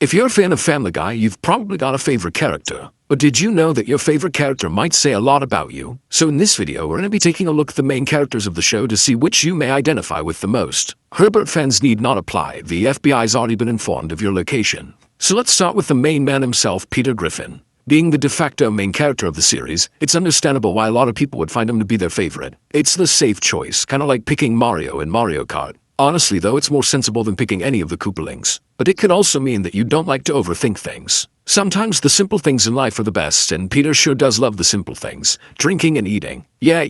If you're a fan of Family Guy, you've probably got a favorite character. But did you know that your favorite character might say a lot about you? So in this video, we're going to be taking a look at the main characters of the show to see which you may identify with the most. Herbert fans need not apply. The FBI's already been informed of your location. So let's start with the main man himself, Peter Griffin. Being the de facto main character of the series, it's understandable why a lot of people would find him to be their favorite. It's the safe choice, kind of like picking Mario in Mario Kart. Honestly though, it's more sensible than picking any of the Koopalings. But it could also mean that you don't like to overthink things. Sometimes the simple things in life are the best, and Peter sure does love the simple things. Drinking and eating. Yeah,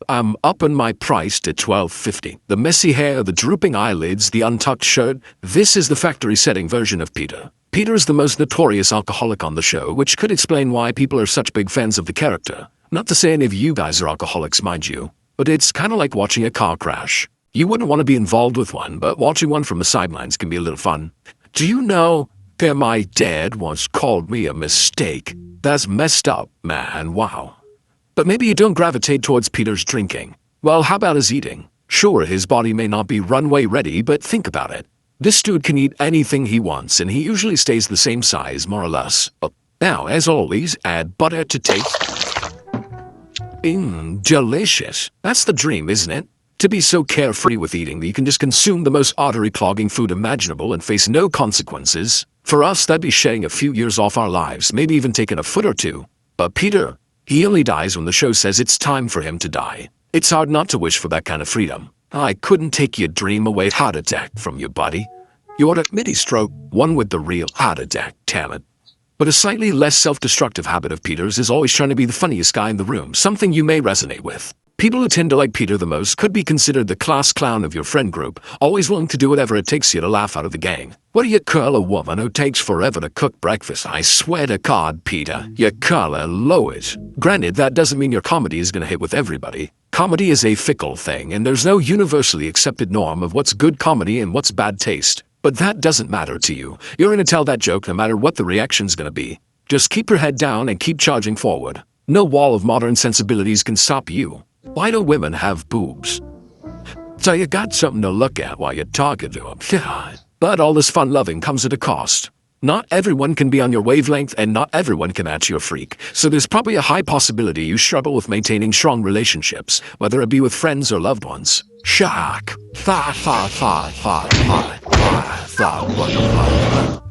I'm upping my price to $12.50. The messy hair, the drooping eyelids, the untucked shirt. This is the factory setting version of Peter. Peter is the most notorious alcoholic on the show, which could explain why people are such big fans of the character. Not to say any of you guys are alcoholics, mind you, but it's kind of like watching a car crash. You wouldn't want to be involved with one, but watching one from the sidelines can be a little fun. Do you know that my dad once called me a mistake? That's messed up, man, wow. But maybe you don't gravitate towards Peter's drinking. Well, how about his eating? Sure, his body may not be runway ready, but think about it. This dude can eat anything he wants, and he usually stays the same size, more or less. Now, as always, add butter to taste. Delicious. That's the dream, isn't it? To be so carefree with eating that you can just consume the most artery-clogging food imaginable and face no consequences. For us, that'd be shedding a few years off our lives, maybe even taking a foot or two. But Peter, he only dies when the show says it's time for him to die. It's hard not to wish for that kind of freedom. I couldn't take your dream away heart attack from you, buddy. You ought a mini stroke, one with the real heart attack, damn it. But a slightly less self-destructive habit of Peter's is always trying to be the funniest guy in the room, something you may resonate with. People who tend to like Peter the most could be considered the class clown of your friend group, always willing to do whatever it takes you to laugh out of the gang. What do you call a woman who takes forever to cook breakfast? I swear to God, Peter, you call her Lois. Granted, that doesn't mean your comedy is going to hit with everybody. Comedy is a fickle thing, and there's no universally accepted norm of what's good comedy and what's bad taste. But that doesn't matter to you. You're going to tell that joke no matter what the reaction's going to be. Just keep your head down and keep charging forward. No wall of modern sensibilities can stop you. Why do women have boobs? So you got something to look at while you're talking to them. But all this fun loving comes at a cost. Not everyone can be on your wavelength, and not everyone can match your freak. So there's probably a high possibility you struggle with maintaining strong relationships, whether it be with friends or loved ones. Shock.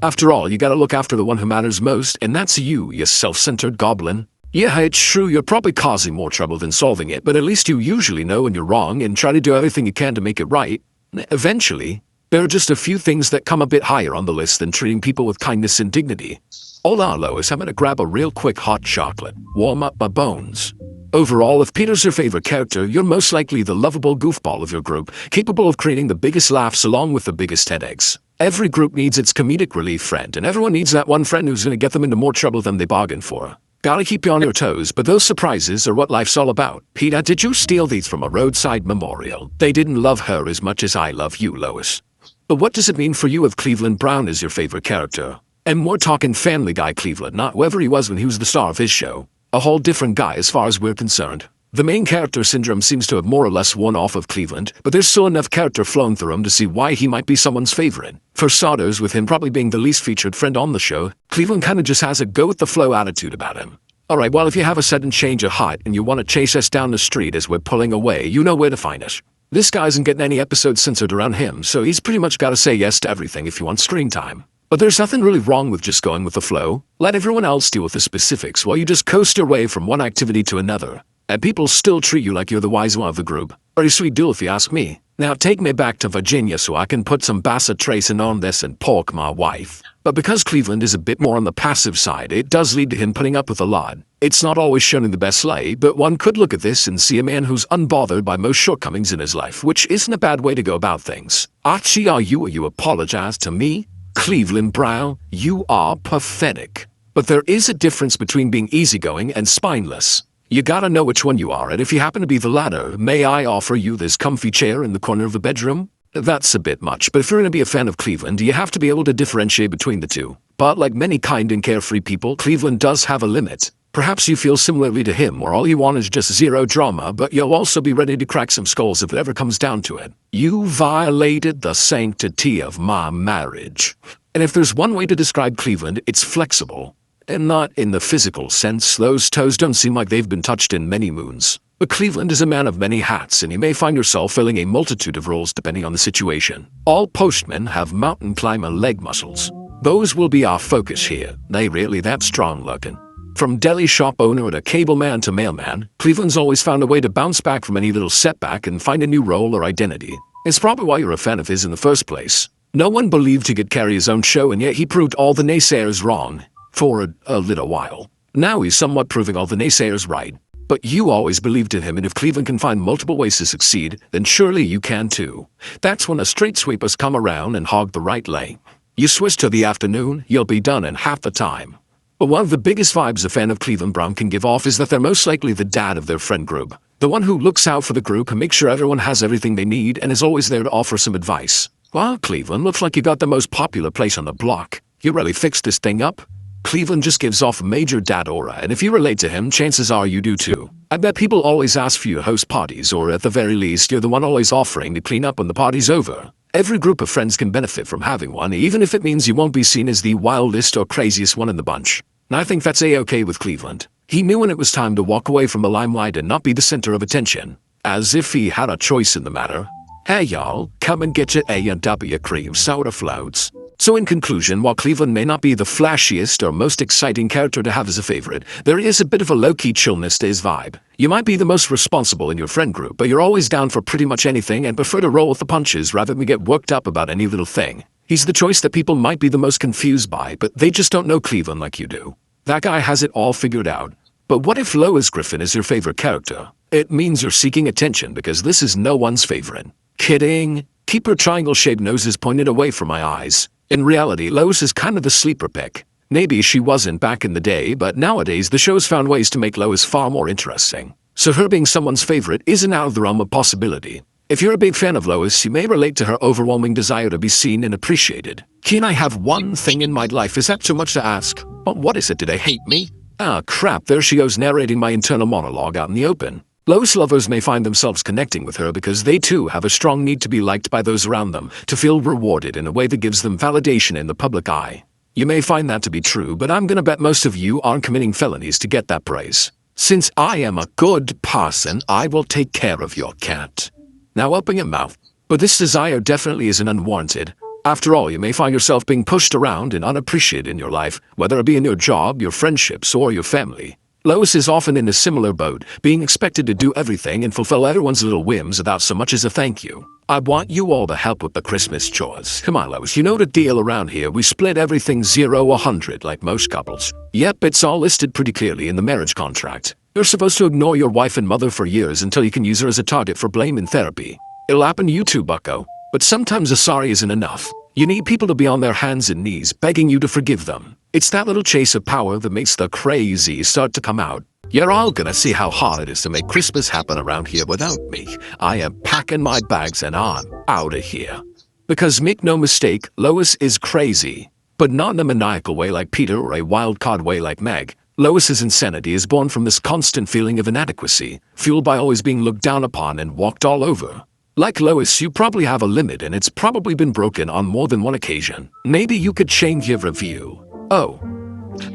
After all, you gotta look after the one who matters most, and that's you self-centered goblin. Yeah, it's true, you're probably causing more trouble than solving it, but at least you usually know when you're wrong and try to do everything you can to make it right. Eventually, there are just a few things that come a bit higher on the list than treating people with kindness and dignity. Hola, Lois, I'm gonna grab a real quick hot chocolate. Warm up my bones. Overall, if Peter's your favorite character, you're most likely the lovable goofball of your group, capable of creating the biggest laughs along with the biggest headaches. Every group needs its comedic relief friend, and everyone needs that one friend who's gonna get them into more trouble than they bargained for. Gotta keep you on your toes, but those surprises are what life's all about. Peter, did you steal these from a roadside memorial? They didn't love her as much as I love you, Lois. But what does it mean for you if Cleveland Brown is your favorite character? And we're talking Family Guy Cleveland, not whoever he was when he was the star of his show. A whole different guy as far as we're concerned. The main character syndrome seems to have more or less worn off of Cleveland, but there's still enough character flowing through him to see why he might be someone's favorite. For starters, with him probably being the least featured friend on the show, Cleveland kinda just has a go-with-the-flow attitude about him. Alright, well, if you have a sudden change of heart and you want to chase us down the street as we're pulling away, you know where to find us. This guy isn't getting any episodes censored around him, so he's pretty much got to say yes to everything if you want screen time. But there's nothing really wrong with just going with the flow. Let everyone else deal with the specifics while you just coast your way from one activity to another. And people still treat you like you're the wise one of the group. Pretty sweet deal if you ask me. Now take me back to Virginia so I can put some Bassa tracing on this and pork my wife. But because Cleveland is a bit more on the passive side, it does lead to him putting up with a lot. It's not always shown in the best light, but one could look at this and see a man who's unbothered by most shortcomings in his life, which isn't a bad way to go about things. Archie, are you apologize to me? Cleveland Brown, you are pathetic. But there is a difference between being easygoing and spineless. You gotta know which one you are, and if you happen to be the latter, may I offer you this comfy chair in the corner of the bedroom? That's a bit much, but if you're gonna be a fan of Cleveland, you have to be able to differentiate between the two. But like many kind and carefree people, Cleveland does have a limit. Perhaps you feel similarly to him, where all you want is just zero drama, but you'll also be ready to crack some skulls if it ever comes down to it. You violated the sanctity of my marriage. And if there's one way to describe Cleveland, it's flexible. And not in the physical sense. Those toes don't seem like they've been touched in many moons. But Cleveland is a man of many hats, and you may find yourself filling a multitude of roles depending on the situation. All postmen have mountain climber leg muscles. Those will be our focus here. They really that strong looking. From deli shop owner to cable man to mailman, Cleveland's always found a way to bounce back from any little setback and find a new role or identity. It's probably why you're a fan of his in the first place. No one believed he could carry his own show, and yet he proved all the naysayers wrong. For a little while. Now he's somewhat proving all the naysayers right. But you always believed in him, and if Cleveland can find multiple ways to succeed, then surely you can too. That's when the street sweepers come around and hog the right lane. You switch to the afternoon, you'll be done in half the time. But one of the biggest vibes a fan of Cleveland Brown can give off is that they're most likely the dad of their friend group. The one who looks out for the group and makes sure everyone has everything they need and is always there to offer some advice. Well, Cleveland, looks like you got the most popular place on the block. You really fixed this thing up? Cleveland just gives off a major dad aura, and if you relate to him, chances are you do too. I bet people always ask for you to host parties, or at the very least, you're the one always offering to clean up when the party's over. Every group of friends can benefit from having one, even if it means you won't be seen as the wildest or craziest one in the bunch. And I think that's a-okay with Cleveland. He knew when it was time to walk away from the limelight and not be the center of attention. As if he had a choice in the matter. Hey y'all, come and get your A&W cream soda floats. So in conclusion, while Cleveland may not be the flashiest or most exciting character to have as a favorite, there is a bit of a low-key chillness to his vibe. You might be the most responsible in your friend group, but you're always down for pretty much anything and prefer to roll with the punches rather than get worked up about any little thing. He's the choice that people might be the most confused by, but they just don't know Cleveland like you do. That guy has it all figured out. But what if Lois Griffin is your favorite character? It means you're seeking attention because this is no one's favorite. Kidding. Keep her triangle-shaped noses pointed away from my eyes. In reality, Lois is kind of the sleeper pick. Maybe she wasn't back in the day, but nowadays the show's found ways to make Lois far more interesting. So her being someone's favorite isn't out of the realm of possibility. If you're a big fan of Lois, you may relate to her overwhelming desire to be seen and appreciated. Can I have one thing in my life? Is that too much to ask? But what is it? Did they hate me? Ah, crap, there she goes narrating my internal monologue out in the open. Lois lovers may find themselves connecting with her because they too have a strong need to be liked by those around them, to feel rewarded in a way that gives them validation in the public eye. You may find that to be true, but I'm gonna bet most of you aren't committing felonies to get that praise. Since I am a good person, I will take care of your cat. Now open your mouth. But this desire definitely isn't unwarranted. After all, you may find yourself being pushed around and unappreciated in your life, whether it be in your job, your friendships, or your family. Lois is often in a similar boat, being expected to do everything and fulfill everyone's little whims without so much as a thank you. I want you all to help with the Christmas chores. Come on, Lois, you know the deal around here. We split everything 0-100 like most couples. Yep, it's all listed pretty clearly in the marriage contract. You're supposed to ignore your wife and mother for years until you can use her as a target for blame and therapy. It'll happen to you too, bucko. But sometimes a sorry isn't enough. You need people to be on their hands and knees begging you to forgive them. It's that little chase of power that makes the crazy start to come out. You're all gonna see how hard it is to make Christmas happen around here without me. I am packing my bags and I'm out of here. Because make no mistake, Lois is crazy. But not in a maniacal way like Peter or a wild card way like Meg. Lois's insanity is born from this constant feeling of inadequacy, fueled by always being looked down upon and walked all over. Like Lois, you probably have a limit and it's probably been broken on more than one occasion. Maybe you could change your review. Oh,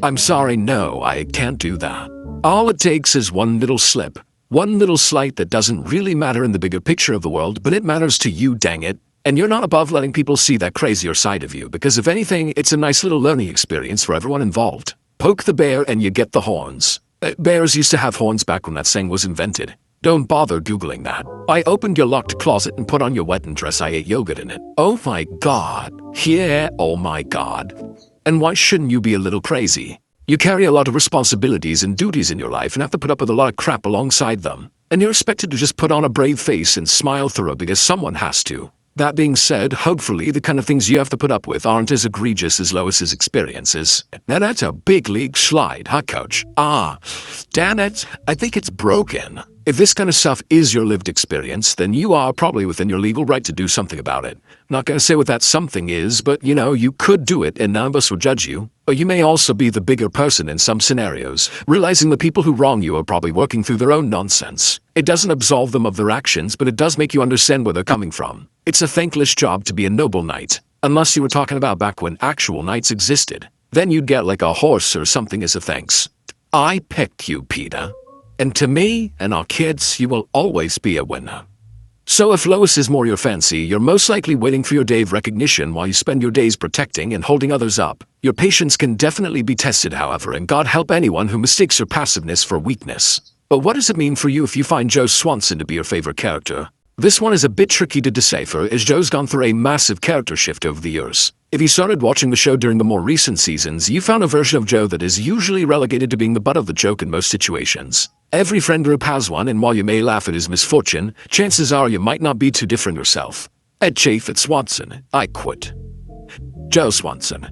I'm sorry, no, I can't do that. All it takes is one little slip, one little slight that doesn't really matter in the bigger picture of the world, but it matters to you, dang it. And you're not above letting people see that crazier side of you, because if anything, it's a nice little learning experience for everyone involved. Poke the bear and you get the horns. Bears used to have horns back when that saying was invented. Don't bother Googling that. I opened your locked closet and put on your wedding dress. I ate yogurt in it. Oh my god. Yeah, oh my god. And why shouldn't you be a little crazy? You carry a lot of responsibilities and duties in your life and have to put up with a lot of crap alongside them. And you're expected to just put on a brave face and smile through it because someone has to. That being said, hopefully the kind of things you have to put up with aren't as egregious as Lois's experiences. Now that's a big league slide, huh, Coach? Ah, damn it, I think it's broken. If this kind of stuff is your lived experience, then you are probably within your legal right to do something about it. Not gonna say what that something is, but you could do it and none of us will judge you. Or you may also be the bigger person in some scenarios, realizing the people who wrong you are probably working through their own nonsense. It doesn't absolve them of their actions, but it does make you understand where they're coming from. It's a thankless job to be a noble knight. Unless you were talking about back when actual knights existed. Then you'd get like a horse or something as a thanks. I picked you, Peter. And to me and our kids, you will always be a winner. So if Lois is more your fancy, you're most likely waiting for your day of recognition while you spend your days protecting and holding others up. Your patience can definitely be tested, however, and God help anyone who mistakes your passiveness for weakness. But what does it mean for you if you find Joe Swanson to be your favorite character? This one is a bit tricky to decipher, as Joe's gone through a massive character shift over the years. If you started watching the show during the more recent seasons, you found a version of Joe that is usually relegated to being the butt of the joke in most situations. Every friend group has one, and while you may laugh at his misfortune, chances are you might not be too different yourself. Ed Chafe at Swanson, I quit. Joe Swanson.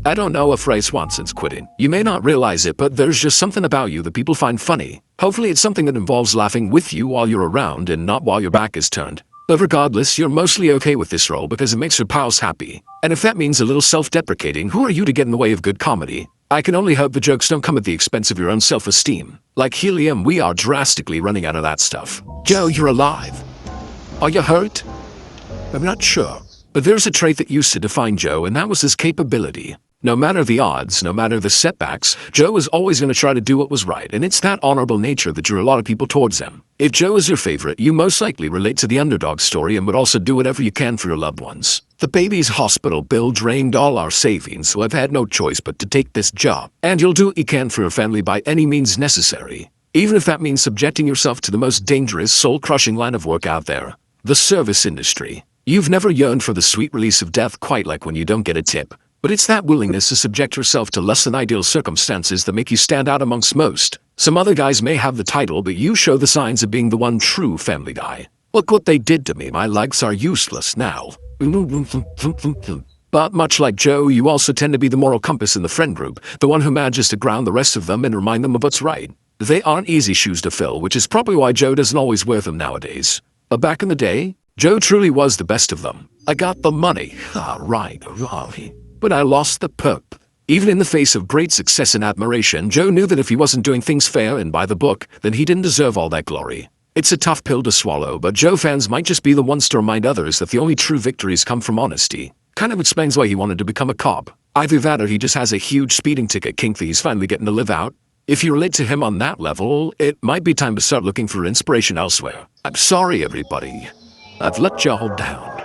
I don't know if Ray Swanson's quitting. You may not realize it, but there's just something about you that people find funny. Hopefully it's something that involves laughing with you while you're around and not while your back is turned. But regardless, you're mostly okay with this role because it makes your pals happy. And if that means a little self-deprecating, who are you to get in the way of good comedy? I can only hope the jokes don't come at the expense of your own self-esteem. Like helium, we are drastically running out of that stuff. Joe, you're alive. Are you hurt? I'm not sure. But there's a trait that used to define Joe, and that was his capability. No matter the odds, no matter the setbacks, Joe was always going to try to do what was right, and it's that honorable nature that drew a lot of people towards him. If Joe is your favorite, you most likely relate to the underdog story and would also do whatever you can for your loved ones. The baby's hospital bill drained all our savings, so I've had no choice but to take this job. And you'll do what you can for your family by any means necessary, even if that means subjecting yourself to the most dangerous, soul-crushing line of work out there, the service industry. You've never yearned for the sweet release of death quite like when you don't get a tip. But it's that willingness to subject yourself to less than ideal circumstances that make you stand out amongst most. Some other guys may have the title, but you show the signs of being the one true family guy. Look what they did to me, my legs are useless now. But much like Joe, you also tend to be the moral compass in the friend group, the one who manages to ground the rest of them and remind them of what's right. They aren't easy shoes to fill, which is probably why Joe doesn't always wear them nowadays. But back in the day, Joe truly was the best of them. I got the money. Right. But I lost the perp. Even in the face of great success and admiration, Joe knew that if he wasn't doing things fair and by the book, then he didn't deserve all that glory. It's a tough pill to swallow, but Joe fans might just be the ones to remind others that the only true victories come from honesty. Kind of explains why he wanted to become a cop. Either that or he just has a huge speeding ticket kink that he's finally getting to live out. If you relate to him on that level, it might be time to start looking for inspiration elsewhere. I'm sorry, everybody. I've let y'all down.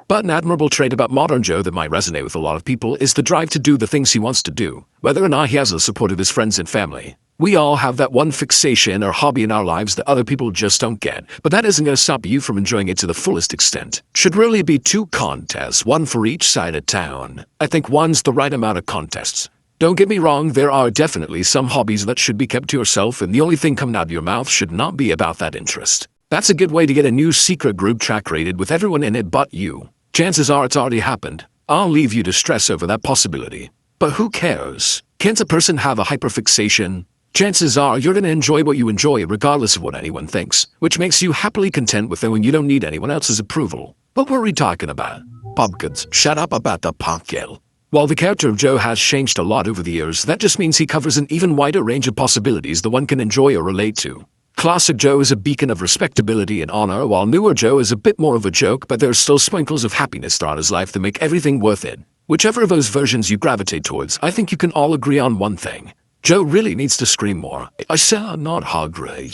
But an admirable trait about modern Joe that might resonate with a lot of people is the drive to do the things he wants to do, whether or not he has the support of his friends and family. We all have that one fixation or hobby in our lives that other people just don't get, but that isn't going to stop you from enjoying it to the fullest extent. Should really be 2 contests, one for each side of town. I think one's the right amount of contests. Don't get me wrong, there are definitely some hobbies that should be kept to yourself, and the only thing coming out of your mouth should not be about that interest. That's a good way to get a new secret group track rated with everyone in it but you. Chances are it's already happened. I'll leave you to stress over that possibility. But who cares? Can't a person have a hyperfixation? Chances are you're going to enjoy what you enjoy regardless of what anyone thinks, which makes you happily content with it when you don't need anyone else's approval. What were we talking about? Pumpkins. Shut up about the pumpkin. While the character of Joe has changed a lot over the years, that just means he covers an even wider range of possibilities that one can enjoy or relate to. Classic Joe is a beacon of respectability and honor, while newer Joe is a bit more of a joke, but there's still sprinkles of happiness throughout his life that make everything worth it. Whichever of those versions you gravitate towards, I think you can all agree on one thing. Joe really needs to scream more. I sound not hungry.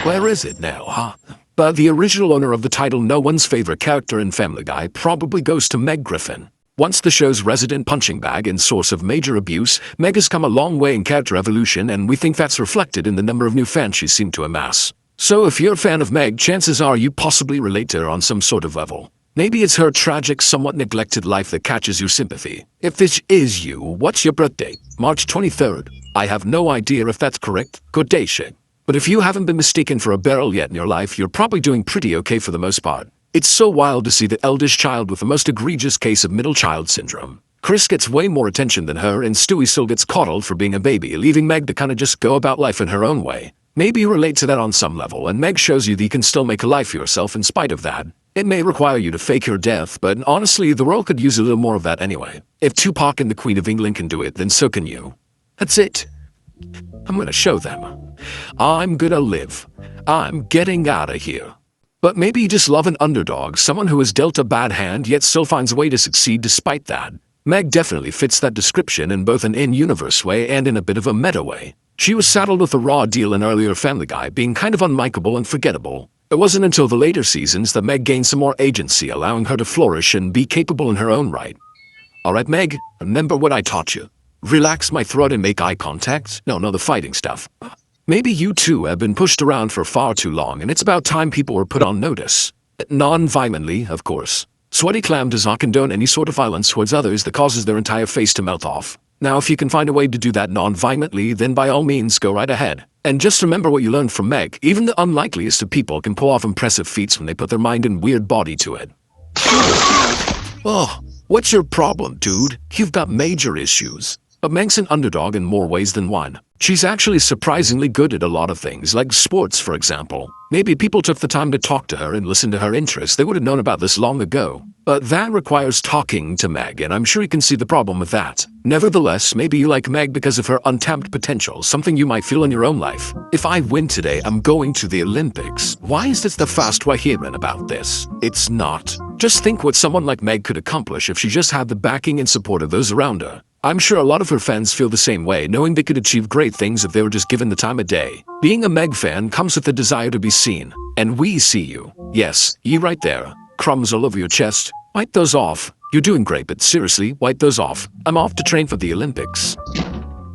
Where is it now, huh? But the original owner of the title no one's favorite character in Family Guy probably goes to Meg Griffin. Once the show's resident punching bag and source of major abuse, Meg has come a long way in character evolution, and we think that's reflected in the number of new fans she's seemed to amass. So if you're a fan of Meg, chances are you possibly relate to her on some sort of level. Maybe it's her tragic, somewhat neglected life that catches your sympathy. If this is you, what's your birth date? March 23rd. I have no idea if that's correct. Good day, shit. But if you haven't been mistaken for a barrel yet in your life, you're probably doing pretty okay for the most part. It's so wild to see the eldest child with the most egregious case of middle child syndrome. Chris gets way more attention than her, and Stewie still gets coddled for being a baby, leaving Meg to kinda just go about life in her own way. Maybe you relate to that on some level, and Meg shows you that you can still make a life for yourself in spite of that. It may require you to fake your death, but honestly, the world could use a little more of that anyway. If Tupac and the Queen of England can do it, then so can you. That's it. I'm gonna show them. I'm gonna live. I'm getting out of here. But maybe you just love an underdog, someone who is dealt a bad hand yet still finds a way to succeed despite that. Meg definitely fits that description in both an in-universe way and in a bit of a meta way. She was saddled with a raw deal in earlier Family Guy, being kind of unlikable and forgettable. It wasn't until the later seasons that Meg gained some more agency, allowing her to flourish and be capable in her own right. Alright Meg, remember what I taught you. Relax my throat and make eye contact. No, the fighting stuff. Maybe you too have been pushed around for far too long, and it's about time people were put on notice. Non-violently, of course. Sweaty Clam does not condone any sort of violence towards others that causes their entire face to melt off. Now, if you can find a way to do that non-violently, then by all means, go right ahead. And just remember what you learned from Meg. Even the unlikeliest of people can pull off impressive feats when they put their mind and weird body to it. Oh, what's your problem, dude? You've got major issues. But Meg's an underdog in more ways than one. She's actually surprisingly good at a lot of things, like sports, for example. Maybe people took the time to talk to her and listen to her interests. They would have known about this long ago. But that requires talking to Meg, and I'm sure you can see the problem with that. Nevertheless, maybe you like Meg because of her untapped potential, something you might feel in your own life. If I win today, I'm going to the Olympics. Why is this the fast we're hearing about this? It's not. Just think what someone like Meg could accomplish if she just had the backing and support of those around her. I'm sure a lot of her fans feel the same way, knowing they could achieve great things if they were just given the time of day. Being a Meg fan comes with the desire to be seen. And we see you. Yes, you right there. Crumbs all over your chest. Wipe those off. You're doing great, but seriously, wipe those off. I'm off to train for the Olympics.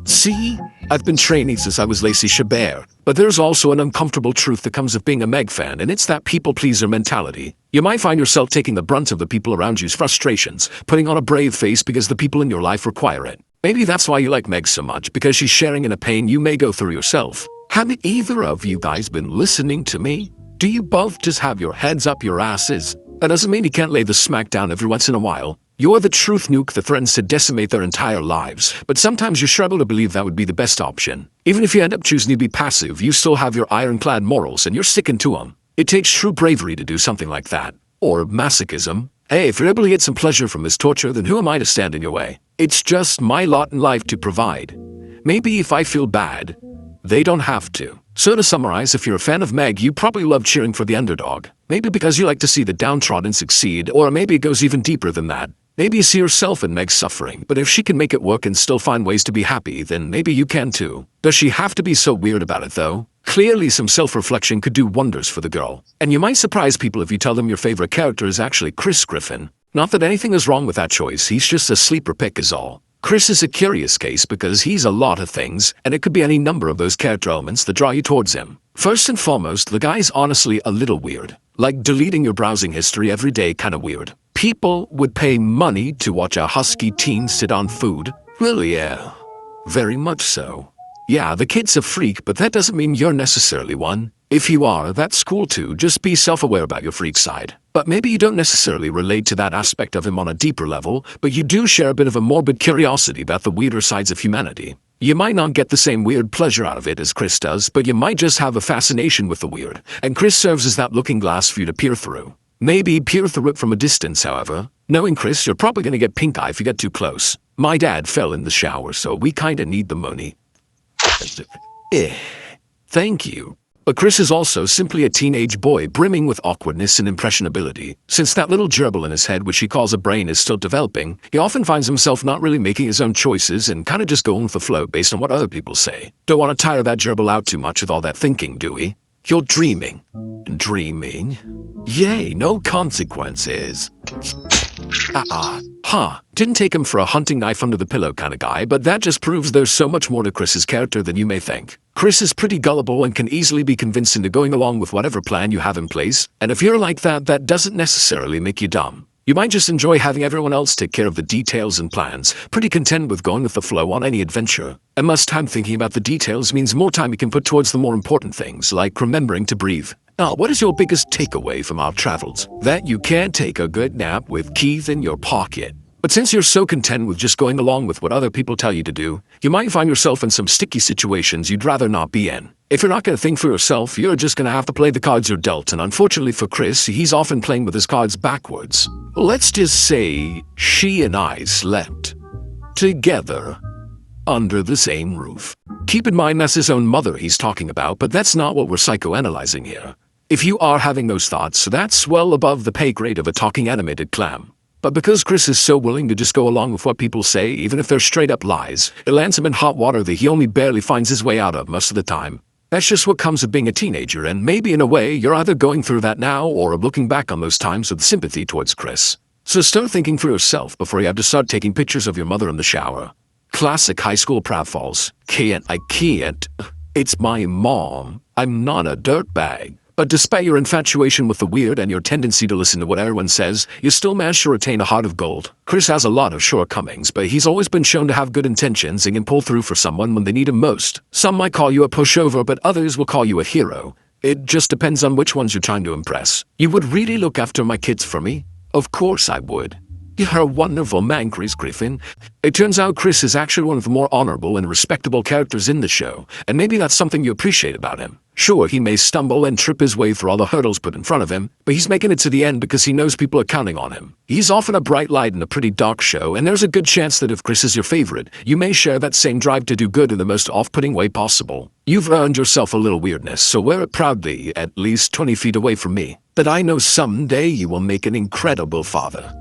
See? I've been training since I was Lacey Chabert, but there's also an uncomfortable truth that comes of being a Meg fan, and it's that people-pleaser mentality. You might find yourself taking the brunt of the people around you's frustrations, putting on a brave face because the people in your life require it. Maybe that's why you like Meg so much, because she's sharing in a pain you may go through yourself. Have either of you guys been listening to me? Do you both just have your heads up your asses? That doesn't mean you can't lay the smack down every once in a while. You're the truth nuke that threatens to decimate their entire lives, but sometimes you struggle to believe that would be the best option. Even if you end up choosing to be passive, you still have your ironclad morals and you're sticking to them. It takes true bravery to do something like that. Or masochism. Hey, if you're able to get some pleasure from this torture, then who am I to stand in your way? It's just my lot in life to provide. Maybe if I feel bad, they don't have to. So to summarize, if you're a fan of Meg, you probably love cheering for the underdog. Maybe because you like to see the downtrodden succeed, or maybe it goes even deeper than that. Maybe you see yourself in Meg's suffering, but if she can make it work and still find ways to be happy, then maybe you can too. Does she have to be so weird about it though? Clearly some self-reflection could do wonders for the girl. And you might surprise people if you tell them your favorite character is actually Chris Griffin. Not that anything is wrong with that choice, he's just a sleeper pick is all. Chris is a curious case because he's a lot of things, and it could be any number of those character elements that draw you towards him. First and foremost, the guy's honestly a little weird. Like deleting your browsing history every day kinda weird. People would pay money to watch a husky teen sit on food? Really, yeah. Very much so. Yeah, the kid's a freak, but that doesn't mean you're necessarily one. If you are, that's cool too, just be self-aware about your freak side. But maybe you don't necessarily relate to that aspect of him on a deeper level, but you do share a bit of a morbid curiosity about the weirder sides of humanity. You might not get the same weird pleasure out of it as Chris does, but you might just have a fascination with the weird, and Chris serves as that looking glass for you to peer through. Maybe peer through it from a distance, however. Knowing Chris, you're probably gonna get pink eye if you get too close. My dad fell in the shower, so we kinda need the money. Thank you. But Chris is also simply a teenage boy brimming with awkwardness and impressionability. Since that little gerbil in his head, which he calls a brain, is still developing, he often finds himself not really making his own choices and kinda just going with the flow based on what other people say. Don't want to tire that gerbil out too much with all that thinking, do we? You're dreaming. Dreaming? Yay, no consequences. Didn't take him for a hunting knife under the pillow kind of guy, but that just proves there's so much more to Chris's character than you may think. Chris is pretty gullible and can easily be convinced into going along with whatever plan you have in place, and if you're like that, that doesn't necessarily make you dumb. You might just enjoy having everyone else take care of the details and plans, pretty content with going with the flow on any adventure. And less time thinking about the details means more time you can put towards the more important things, like remembering to breathe. Now, what is your biggest takeaway from our travels? That you can't take a good nap with keys in your pocket. But since you're so content with just going along with what other people tell you to do, you might find yourself in some sticky situations you'd rather not be in. If you're not going to think for yourself, you're just going to have to play the cards you're dealt, and unfortunately for Chris, he's often playing with his cards backwards. Let's just say she and I slept together under the same roof. Keep in mind that's his own mother he's talking about, but that's not what we're psychoanalyzing here. If you are having those thoughts, that's well above the pay grade of a talking animated clam. But because Chris is so willing to just go along with what people say, even if they're straight up lies, it lands him in hot water that he only barely finds his way out of most of the time. That's just what comes of being a teenager, and maybe in a way you're either going through that now or looking back on those times with sympathy towards Chris. So start thinking for yourself before you have to start taking pictures of your mother in the shower. Classic high school pratfalls. I can't. It's my mom. I'm not a dirtbag. But despite your infatuation with the weird and your tendency to listen to what everyone says, you still manage to retain a heart of gold. Chris has a lot of shortcomings, but he's always been shown to have good intentions and can pull through for someone when they need him most. Some might call you a pushover, but others will call you a hero. It just depends on which ones you're trying to impress. You would really look after my kids for me? Of course I would. You're a wonderful man, Chris Griffin. It turns out Chris is actually one of the more honorable and respectable characters in the show, and maybe that's something you appreciate about him. Sure, he may stumble and trip his way through all the hurdles put in front of him, but he's making it to the end because he knows people are counting on him. He's often a bright light in a pretty dark show, and there's a good chance that if Chris is your favorite, you may share that same drive to do good in the most off-putting way possible. You've earned yourself a little weirdness, so wear it proudly, at least 20 feet away from me. But I know someday you will make an incredible father.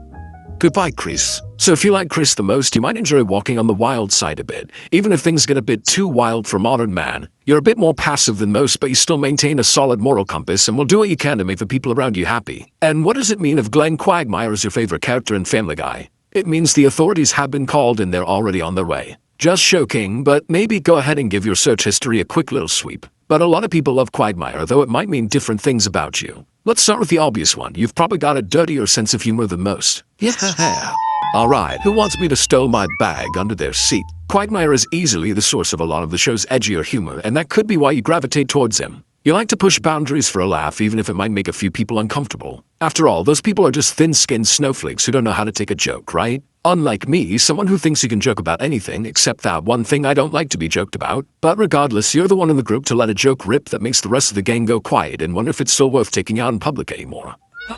Goodbye, Chris. So if you like Chris the most, you might enjoy walking on the wild side a bit. Even if things get a bit too wild for a modern man, you're a bit more passive than most, but you still maintain a solid moral compass and will do what you can to make the people around you happy. And what does it mean if Glenn Quagmire is your favorite character in Family Guy? It means the authorities have been called and they're already on their way. Just joking, but maybe go ahead and give your search history a quick little sweep. But a lot of people love Quagmire, though it might mean different things about you. Let's start with the obvious one. You've probably got a dirtier sense of humor than most. Yeah. Alright, who wants me to stow my bag under their seat? Quagmire is easily the source of a lot of the show's edgier humor, and that could be why you gravitate towards him. You like to push boundaries for a laugh, even if it might make a few people uncomfortable. After all, those people are just thin-skinned snowflakes who don't know how to take a joke, right? Unlike me, someone who thinks you can joke about anything except that one thing I don't like to be joked about. But regardless, you're the one in the group to let a joke rip that makes the rest of the gang go quiet and wonder if it's still worth taking out in public anymore.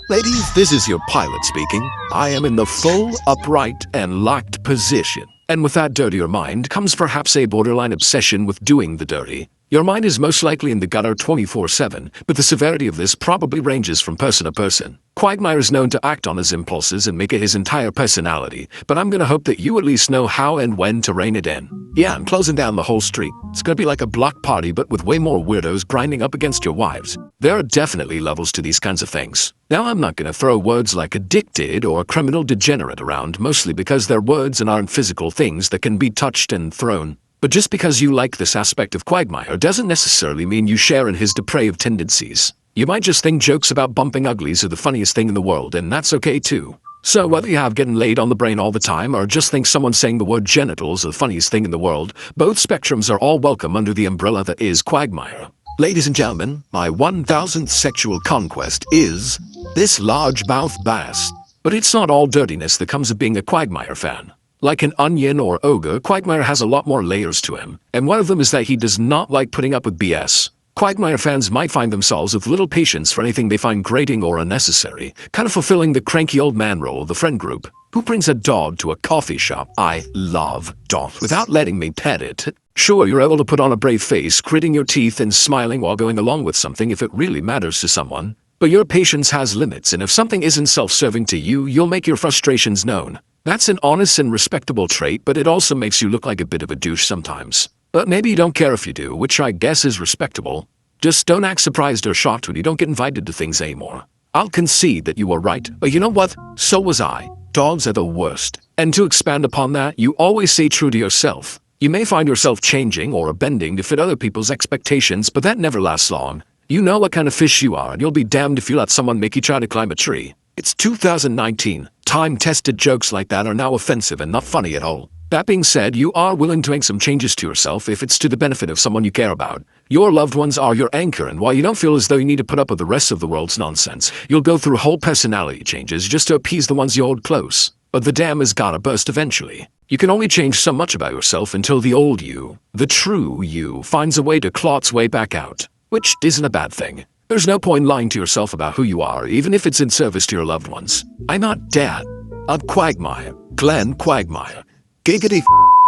Ladies, this is your pilot speaking. I am in the full, upright, and locked position. And with that dirtier mind comes perhaps a borderline obsession with doing the dirty. Your mind is most likely in the gutter 24/7, but the severity of this probably ranges from person to person. Quagmire is known to act on his impulses and make it his entire personality, but I'm gonna hope that you at least know how and when to rein it in. Yeah, I'm closing down the whole street. It's gonna be like a block party, but with way more weirdos grinding up against your wives. There are definitely levels to these kinds of things. Now, I'm not gonna throw words like addicted or criminal degenerate around, mostly because they're words and aren't physical things that can be touched and thrown. But just because you like this aspect of Quagmire doesn't necessarily mean you share in his depraved tendencies. You might just think jokes about bumping uglies are the funniest thing in the world, and that's okay too. So whether you have getting laid on the brain all the time or just think someone saying the word genitals are the funniest thing in the world, both spectrums are all welcome under the umbrella that is Quagmire. Ladies and gentlemen, my 1000th sexual conquest is this largemouth bass. But it's not all dirtiness that comes of being a Quagmire fan. Like an onion or ogre, Quagmire has a lot more layers to him, and one of them is that he does not like putting up with BS. Quagmire fans might find themselves with little patience for anything they find grating or unnecessary, kind of fulfilling the cranky old man role of the friend group. Who brings a dog to a coffee shop? I love dogs. Without letting me pet it. Sure, you're able to put on a brave face, gritting your teeth and smiling while going along with something if it really matters to someone. But your patience has limits, and if something isn't self-serving to you, you'll make your frustrations known. That's an honest and respectable trait, but it also makes you look like a bit of a douche sometimes. But maybe you don't care if you do, which I guess is respectable. Just don't act surprised or shocked when you don't get invited to things anymore. I'll concede that you were right, but you know what? So was I. Dogs are the worst. And to expand upon that, you always stay true to yourself. You may find yourself changing or bending to fit other people's expectations, but that never lasts long. You know what kind of fish you are, and you'll be damned if you let someone make you try to climb a tree. It's 2019. Time-tested jokes like that are now offensive and not funny at all. That being said, you are willing to make some changes to yourself if it's to the benefit of someone you care about. Your loved ones are your anchor, and while you don't feel as though you need to put up with the rest of the world's nonsense, you'll go through whole personality changes just to appease the ones you hold close. But the dam has gotta burst eventually. You can only change so much about yourself until the old you, the true you, finds a way to claw its way back out. Which isn't a bad thing. There's no point lying to yourself about who you are, even if it's in service to your loved ones. I'm not Dad. I'm Quagmire. Glenn Quagmire. Giggity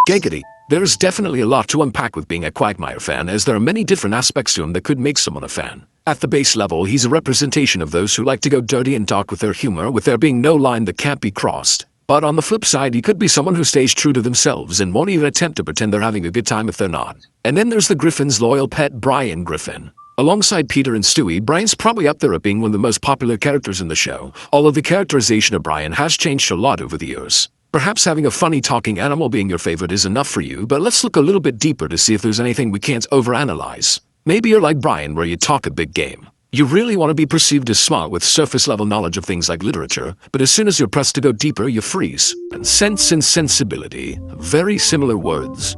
giggity. There's definitely a lot to unpack with being a Quagmire fan, as there are many different aspects to him that could make someone a fan. At the base level, he's a representation of those who like to go dirty and dark with their humor, with there being no line that can't be crossed. But on the flip side, he could be someone who stays true to themselves and won't even attempt to pretend they're having a good time if they're not. And then there's the Griffin's loyal pet, Brian Griffin. Alongside Peter and Stewie, Brian's probably up there at being one of the most popular characters in the show, although the characterization of Brian has changed a lot over the years. Perhaps having a funny talking animal being your favorite is enough for you, but let's look a little bit deeper to see if there's anything we can't overanalyze. Maybe you're like Brian, where you talk a big game. You really want to be perceived as smart with surface-level knowledge of things like literature, but as soon as you're pressed to go deeper, you freeze. And sense and sensibility, very similar words.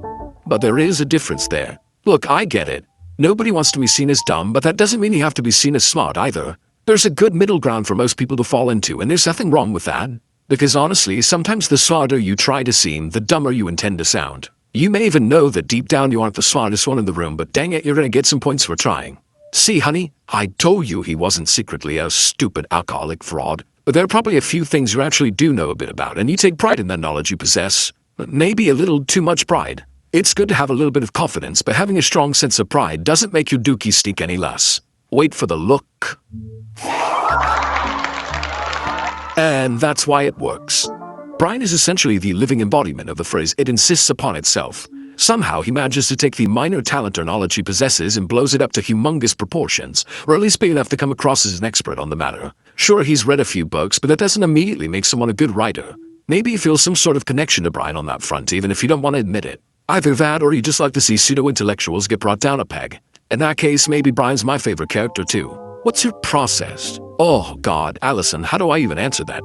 But there is a difference there. Look, I get it. Nobody wants to be seen as dumb, but that doesn't mean you have to be seen as smart either. There's a good middle ground for most people to fall into, and there's nothing wrong with that. Because honestly, sometimes the smarter you try to seem, the dumber you intend to sound. You may even know that deep down you aren't the smartest one in the room, but dang it, you're gonna get some points for trying. See, honey, I told you he wasn't secretly a stupid alcoholic fraud. But there are probably a few things you actually do know a bit about, and you take pride in that knowledge you possess. Maybe a little too much pride. It's good to have a little bit of confidence, but having a strong sense of pride doesn't make your dookie stink any less. Wait for the look. And that's why it works. Brian is essentially the living embodiment of the phrase, "it insists upon itself." Somehow he manages to take the minor talent or knowledge he possesses and blows it up to humongous proportions, or at least big enough to come across as an expert on the matter. Sure, he's read a few books, but that doesn't immediately make someone a good writer. Maybe you feel some sort of connection to Brian on that front, even if you don't want to admit it. Either that, or you just like to see pseudo-intellectuals get brought down a peg. In that case, maybe Brian's my favorite character too. What's your process? Oh God, Allison, how do I even answer that?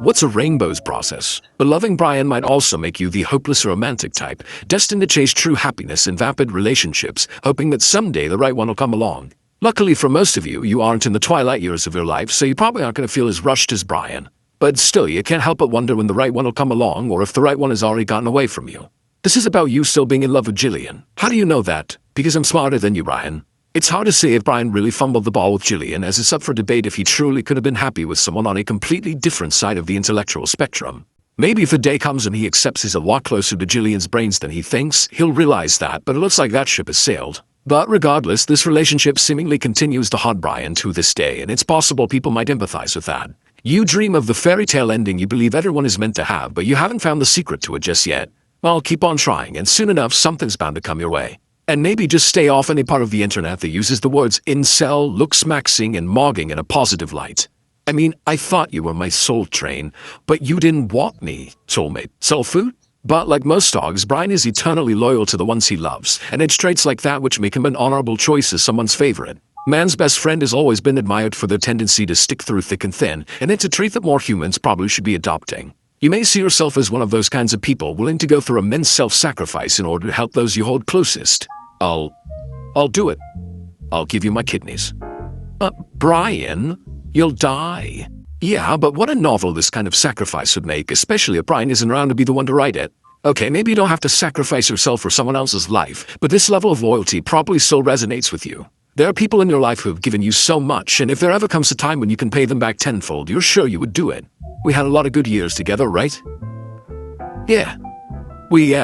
What's a rainbow's process? But loving Brian might also make you the hopeless romantic type, destined to chase true happiness in vapid relationships, hoping that someday the right one will come along. Luckily for most of you, you aren't in the twilight years of your life, so you probably aren't going to feel as rushed as Brian. But still, you can't help but wonder when the right one will come along, or if the right one has already gotten away from you. This is about you still being in love with Jillian. How do you know that? Because I'm smarter than you, Brian. It's hard to say if Brian really fumbled the ball with Jillian, as it's up for debate if he truly could have been happy with someone on a completely different side of the intellectual spectrum. Maybe if the day comes and he accepts he's a lot closer to Jillian's brains than he thinks, he'll realize that, but it looks like that ship has sailed. But regardless, this relationship seemingly continues to haunt Brian to this day, and it's possible people might empathize with that. You dream of the fairy tale ending you believe everyone is meant to have, but you haven't found the secret to it just yet. Well, keep on trying, and soon enough something's bound to come your way. And maybe just stay off any part of the internet that uses the words incel, look-smaxing, and mogging in a positive light. I thought you were my soul train, but you didn't want me, soulmate. Soul food? But like most dogs, Brian is eternally loyal to the ones he loves, and it's traits like that which make him an honorable choice as someone's favorite. Man's best friend has always been admired for their tendency to stick through thick and thin, and it's a trait that more humans probably should be adopting. You may see yourself as one of those kinds of people willing to go through immense self-sacrifice in order to help those you hold closest. I'll do it. I'll give you my kidneys. Brian, you'll die. Yeah, but what a novel this kind of sacrifice would make, especially if Brian isn't around to be the one to write it. Okay, maybe you don't have to sacrifice yourself for someone else's life, but this level of loyalty probably still resonates with you. There are people in your life who have given you so much, and if there ever comes a time when you can pay them back tenfold, you're sure you would do it. We had a lot of good years together, right? Yeah. We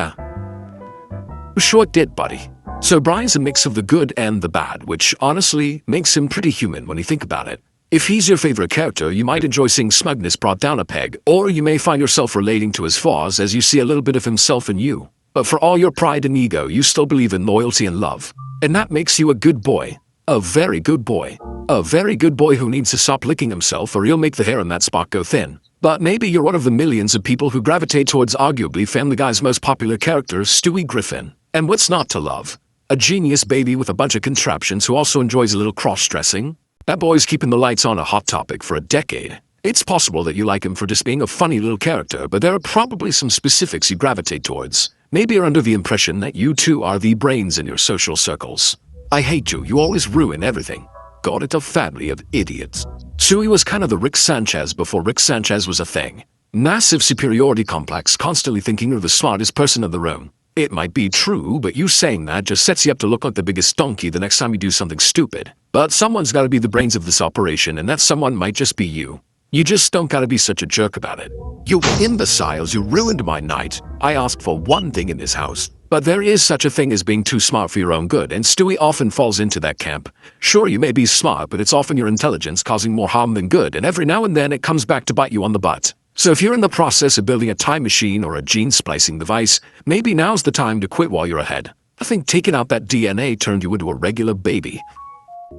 sure did, buddy. So Brian's a mix of the good and the bad, which honestly makes him pretty human when you think about it. If he's your favorite character, you might enjoy seeing smugness brought down a peg, or you may find yourself relating to his flaws as you see a little bit of himself in you. But for all your pride and ego, you still believe in loyalty and love. And that makes you a good boy. A very good boy. A very good boy who needs to stop licking himself or he'll make the hair in that spot go thin. But maybe you're one of the millions of people who gravitate towards arguably Family Guy's most popular character, Stewie Griffin. And what's not to love? A genius baby with a bunch of contraptions who also enjoys a little cross-dressing? That boy's keeping the lights on a hot topic for a decade. It's possible that you like him for just being a funny little character, but there are probably some specifics you gravitate towards. Maybe you're under the impression that you too are the brains in your social circles. I hate you, you always ruin everything. God, it's a family of idiots. Sui was kind of the Rick Sanchez before Rick Sanchez was a thing. Massive superiority complex, constantly thinking you're the smartest person in the room. It might be true, but you saying that just sets you up to look like the biggest donkey the next time you do something stupid. But someone's gotta be the brains of this operation, and that someone might just be you. You just don't gotta be such a jerk about it. You imbeciles, you ruined my night. I asked for one thing in this house. But there is such a thing as being too smart for your own good, and Stewie often falls into that camp. Sure, you may be smart, but it's often your intelligence causing more harm than good, and every now and then it comes back to bite you on the butt. So if you're in the process of building a time machine or a gene splicing device, maybe now's the time to quit while you're ahead. I think taking out that DNA turned you into a regular baby.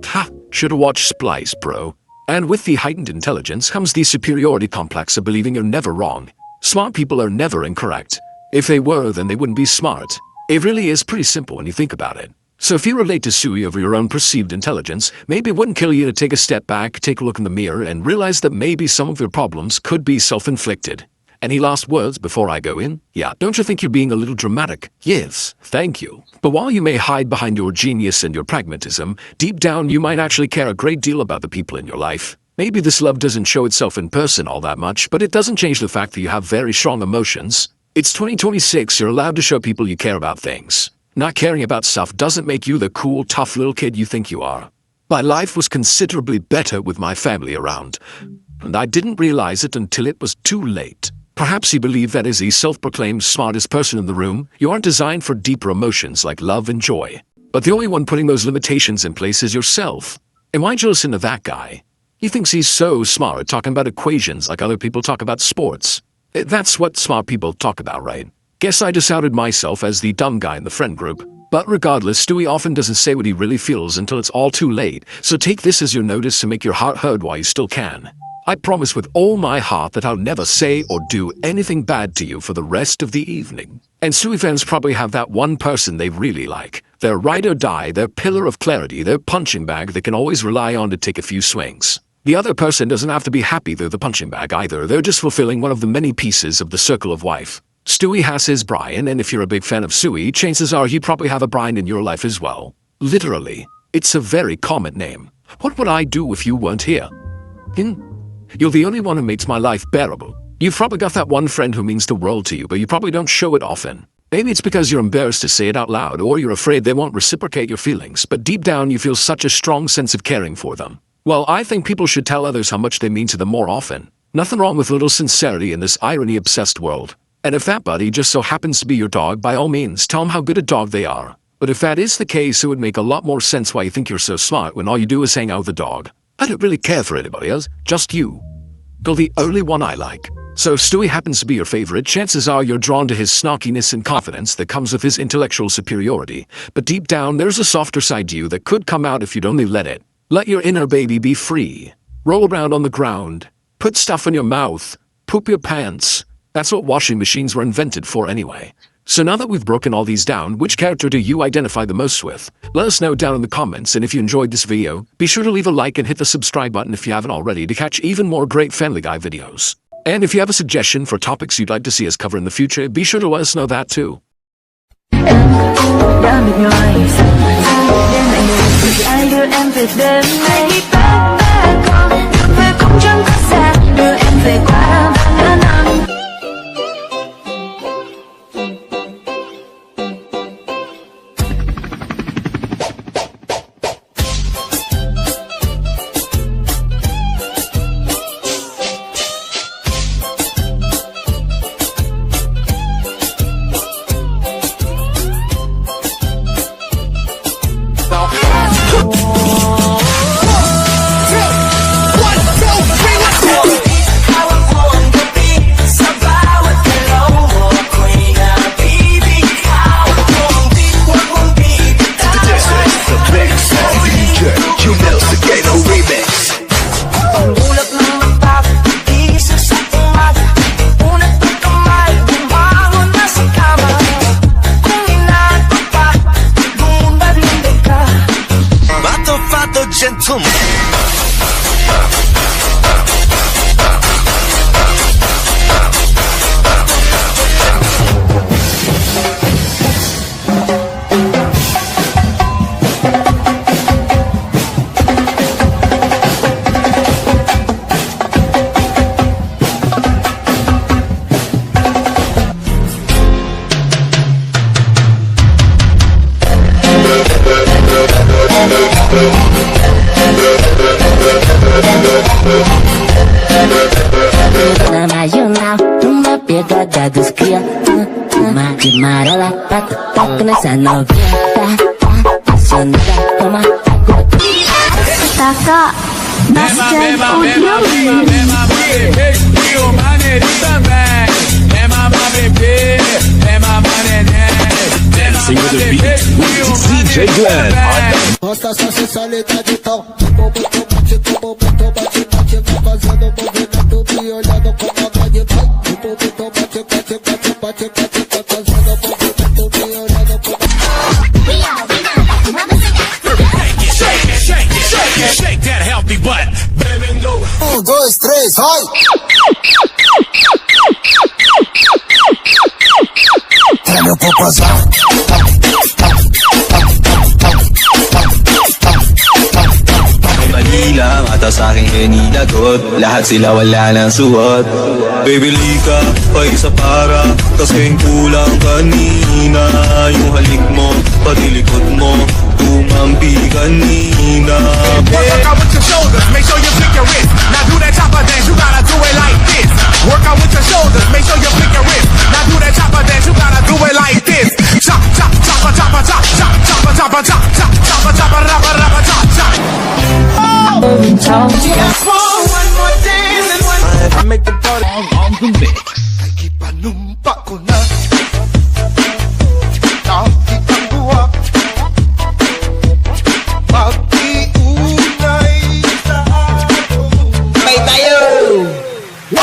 Ha! Should've watched Splice, bro. And with the heightened intelligence comes the superiority complex of believing you're never wrong. Smart people are never incorrect. If they were, then they wouldn't be smart. It really is pretty simple when you think about it. So if you relate to Sui over your own perceived intelligence, maybe it wouldn't kill you to take a step back, take a look in the mirror, and realize that maybe some of your problems could be self-inflicted. Any last words before I go in? Yeah, don't you think you're being a little dramatic? Yes, thank you. But while you may hide behind your genius and your pragmatism, deep down you might actually care a great deal about the people in your life. Maybe this love doesn't show itself in person all that much, but it doesn't change the fact that you have very strong emotions. It's 2026, you're allowed to show people you care about things. Not caring about stuff doesn't make you the cool, tough little kid you think you are. My life was considerably better with my family around, and I didn't realize it until it was too late. Perhaps you believe that as the self-proclaimed smartest person in the room, you aren't designed for deeper emotions like love and joy. But the only one putting those limitations in place is yourself. And why'd you listen to that guy? He thinks he's so smart talking about equations like other people talk about sports. That's what smart people talk about, right? Guess I just outed myself as the dumb guy in the friend group. But regardless, Stewie often doesn't say what he really feels until it's all too late, so take this as your notice to make your heart heard while you still can. I promise with all my heart that I'll never say or do anything bad to you for the rest of the evening. And Stewie fans probably have that one person they really like. Their ride or die, their pillar of clarity, their punching bag they can always rely on to take a few swings. The other person doesn't have to be happy they're the punching bag either, they're just fulfilling one of the many pieces of the circle of life. Stewie has his Brian, and if you're a big fan of Sui, chances are you probably have a Brian in your life as well. Literally. It's a very common name. What would I do if you weren't here? You're the only one who makes my life bearable. You've probably got that one friend who means the world to you, but you probably don't show it often. Maybe it's because you're embarrassed to say it out loud, or you're afraid they won't reciprocate your feelings, but deep down you feel such a strong sense of caring for them. Well, I think people should tell others how much they mean to them more often. Nothing wrong with a little sincerity in this irony-obsessed world. And if that buddy just so happens to be your dog, by all means, tell them how good a dog they are. But if that is the case, it would make a lot more sense why you think you're so smart when all you do is hang out with the dog. I don't really care for anybody else, just you. You're the only one I like. So if Stewie happens to be your favorite, chances are you're drawn to his snarkiness and confidence that comes with his intellectual superiority. But deep down, there's a softer side to you that could come out if you'd only let it. Let your inner baby be free. Roll around on the ground. Put stuff in your mouth. Poop your pants. That's what washing machines were invented for anyway. So now that we've broken all these down, which character do you identify the most with? Let us know down in the comments, and if you enjoyed this video, be sure to leave a like and hit the subscribe button if you haven't already to catch even more great Family Guy videos. And if you have a suggestion for topics you'd like to see us cover in the future, be sure to let us know that too. agad-agad kaya Marala, tak na sa novia Asyonada, tumatakot Taka, Basket Audio. Dancing with the beat with DJ Glenn. Gosta só se salita de tal. Bate, vai fazendo movimento, me olhando com a mão de pai. Bate, fazendo movimento, me olhando com a Shake that healthy butt. 1, 2, 3, vai! Treme o popozão. Manila, mata sa'king hinilagot. Lahat sila wala nang suot. Bibili ka pa isa para kasing kulang kanina. Yung halik mo, pati likod mo tumampi kanina. Work out with your shoulders, make sure you flick your wrist. Now do that chopper dance, you gotta do it like this. Work out with your shoulders, make sure you flick your wrist. Now do that chopper dance, you gotta do it like this. Chop, chop, chopper, chopper, chop, chop, chopper, chopper, chop, chop, chopper, chopper, rapper, rapper, chop, chop. Just one more dance and one. I make the party On the mix. Ipanumpa ko na. Nakita ko pag-iunay sa ako. Bay tayo! 1,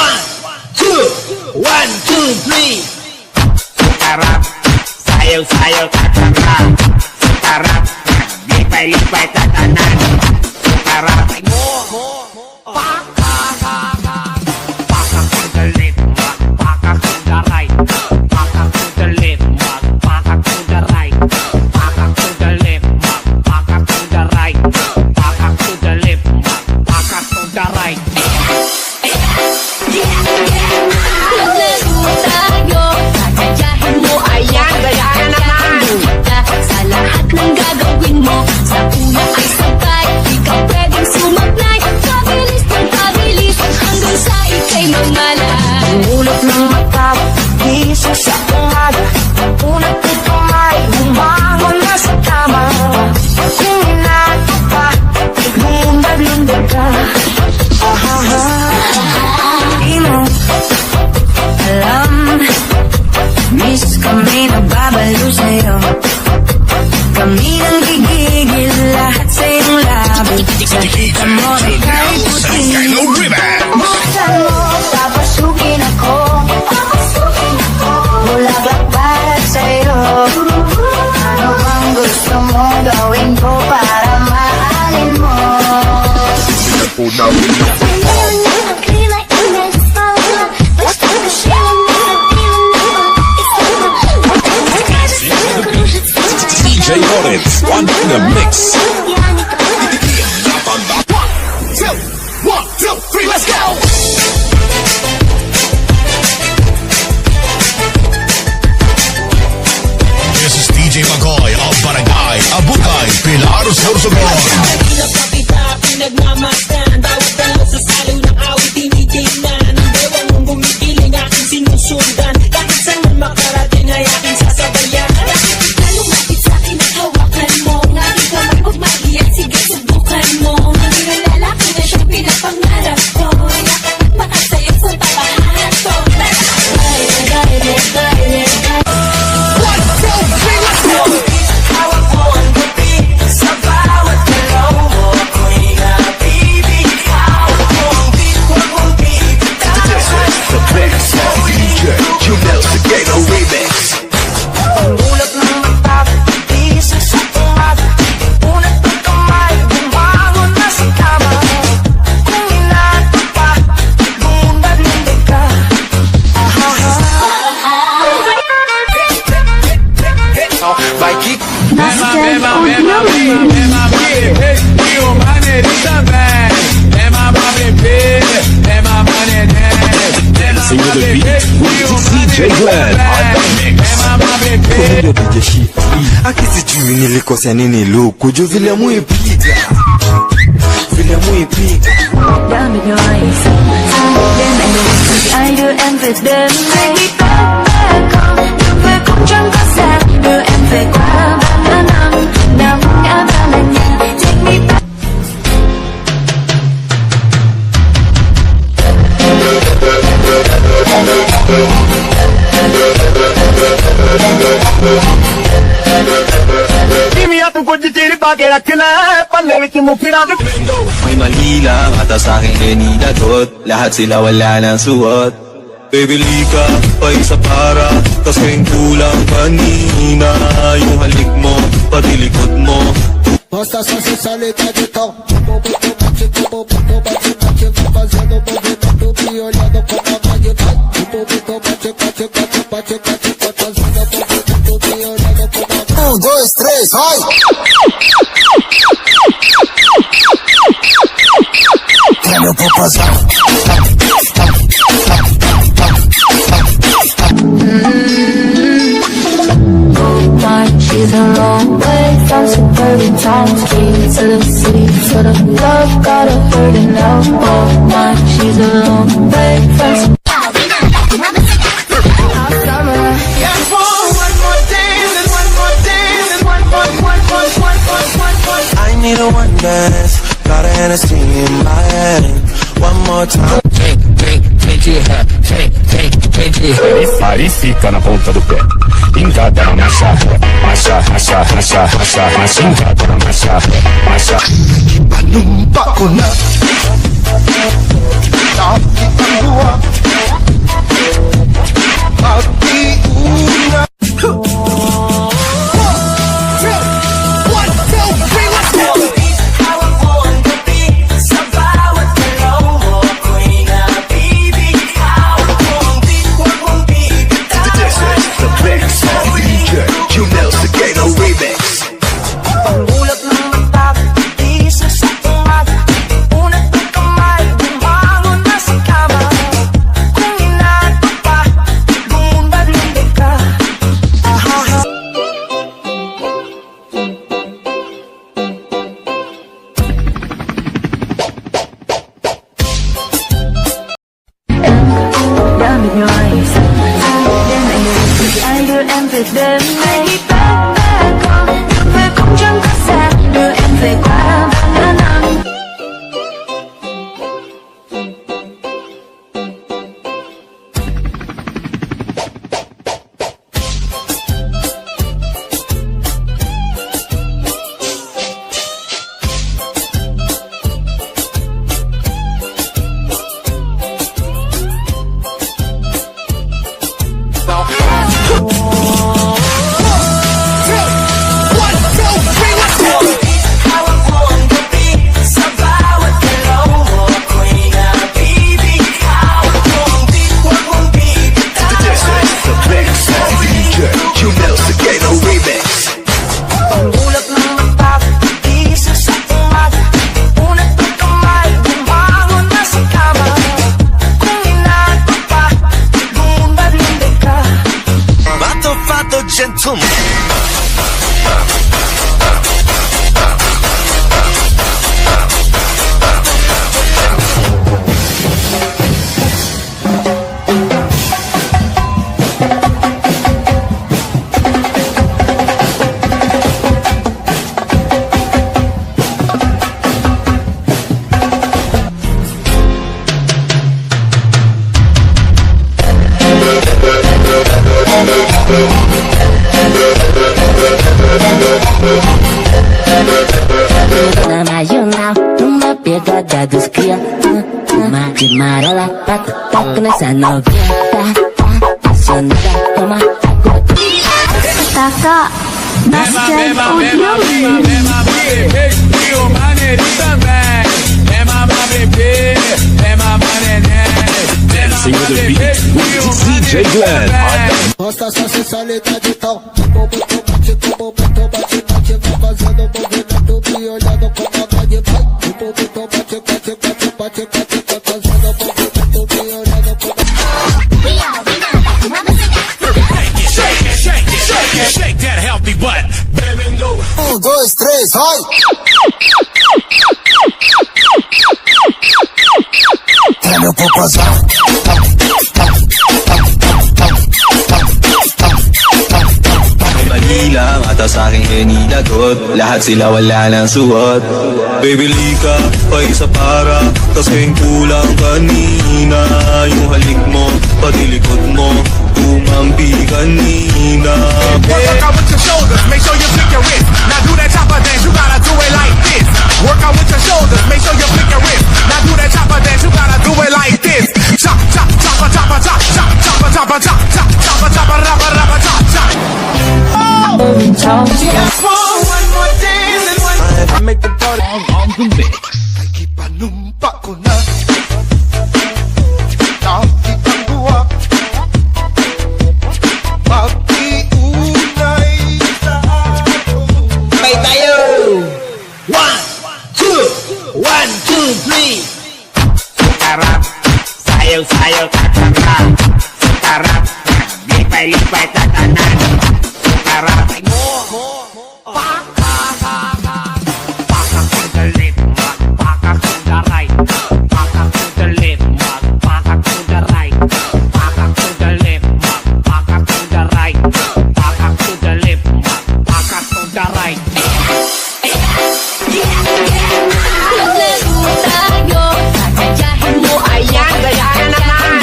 2, 1, 2, 3. Sukarap, sayaw-sayaw tatanang. Sukarap, lipay-lipay tatanan. Sukarap, paka to the left, paka to the right. Paka to the left, paka to the right. Paka to the left, paka to the right. Paka to the left, paka to the right. Maglaro tayo, kakayahin mo, ayan, gayaan naman sa lahat ng gagawin mo, sa una ay sabay, di ka pwedeng sumablay. Kabilis ng kabilis, hanggang sa ika'y mamalay. Ulap ng mata, isa sa tungad. Unat ito ay bumangon na sa tama. Kung inato ka, lumdag-lumdag ka. Di mo alam, miss kami nagbabalo sa'yo. Kami nang gigigil lahat sa iyong labi. Sa kita mo na kay puti. Buksan mo, papasukin ako. Bulaklak para sa'yo. Ano bang gusto mo gawin ko para mahalin mo? DJ Lawrence on the mix. 1, 2, 3, let's go! This is DJ Magoy of Barangay Abukay, Pilar, Sorsogon. Hirap na kita, pinagmamasdan. Bawat dalaw sa salo ng awit, tinitingnan. Ang dewa mong gumigiling, aking sinusundan. Kahit saan man makarating ay aking sasabayan. Lumapit sa'kin at hawakan mo, naging kamay huwag maiyak, sige subukan mo. Maging ang lalaki na siyang pinapangarap ko, yakap at makasayang sa tabahan ko. Hawak mo ang gabi sa bawat galaw mo. Ako'y nabibighaw. Kung di ko kung bibitaw. Ang ulap ng mata, isa sa tungad. Unat ng kamay, bumangon na sa kama. Kung inato pa, bumundad-mundag ka. Basket Audio. Dancing with the beat with DJ Glenn on the mix. Akisijui nilikosea nini luku juu vile muipiga bigla mo i-pick. Damit nyo ay isang akin Ay lumusog ay do em về đêm nay Bé con đừng về cũng chẳng có xa Đưa em về qua ba năm Nào ngã ba là nhà Take me back May mali lang at sa aking reninagot. Lahat sila wala nang suot. Baby lika, pa isa para kasing kulang kanina. Yung halik mo, pati likod mo. Basta só se salita de tal. Fazendo movimento me olhando com a mãe de pai. Bate, fazendo movimento me olhando com a mãe. 1, 2, 3, vai! É meu popozão. She's a long way from suburban town Street to the city, to the love got her hurting now Oh my, she's a long way from I need a one dance, got a Hennessy in my hand. One more time. Aí fica na ponta do pé. Encada na macha, macha, encada na macha. Numpa ko na. Damit nyo ay isang akin Ay lumusog ay do em về đêm nay Bé con đừng về cũng chẳng có xa Đưa em về qua ba năm Gentleman. You now, uma pegada dos cria Uma de amarela, toca nessa novinha Apaixonada, toma água Kakak, basket audio E o maneirinho também. É mamá bebê, é mamá neném. Dancing with the beat with DJ Glenn. Basta só se salita de tal. Bate, fazendo movimento me olhando com a mãe de pai. Bate, fazendo movimento me olhando com a Shake that healthy butt. 1, 2, 3, vai! Quero popozão. Mali lang at sa aking hinilagot, lahat sila wala nang suot. Baby lika, pa isa para, kasing kulang kanina. Yung halik mo, pati likod mo, tumampi kanina. Work out with your shoulders, make sure you flick your wrist. Now do that chopper dance, you gotta do it like this. Work out with your shoulders, make sure you flick your wrist. Now do that chopper dance, you gotta do it like this. Chop, chop, chopper, chopper, chop, chop, chopper, chopper, chop, chop, chopper, chopper, rapper, rapper, chop, chop. Make the party On the mix. panumpa ko na. Nakikang buwak. Pag-iunay sa ako. May tayo! 1, 2, 1, 2, 3. Sukarap, sayaw-sayaw tatanan. Sukarap, lipay-lipay tatanan. Sukarap, Paka to the left, paka to the right. Paka to the left, paka to the right. Paka to the left, paka to the right. Paka to the left, paka to the right. Maglaro tayo, kakayahin mo, ayan, gayaan naman.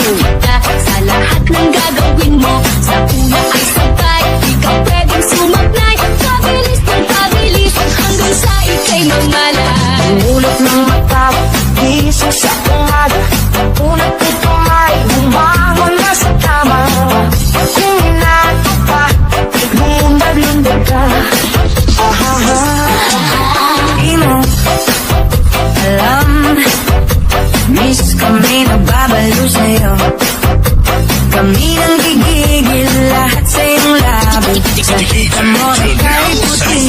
Sa lahat ng gagawin mo, sa una ay sabay, di ka pwedeng sumablay. Pabilis ng pabilis, hanggang sa ika'y mamalay. Ulap ng mata, isa sa umaga. Unat ito ay bumangon na sa tama. Kung inato pa, lumundad-lundad ka. Di mo alam, miss kami nagbabalo sa'yo. Kami nang gigigil lahat sa iyong labi. Sa kita mo na kay puti.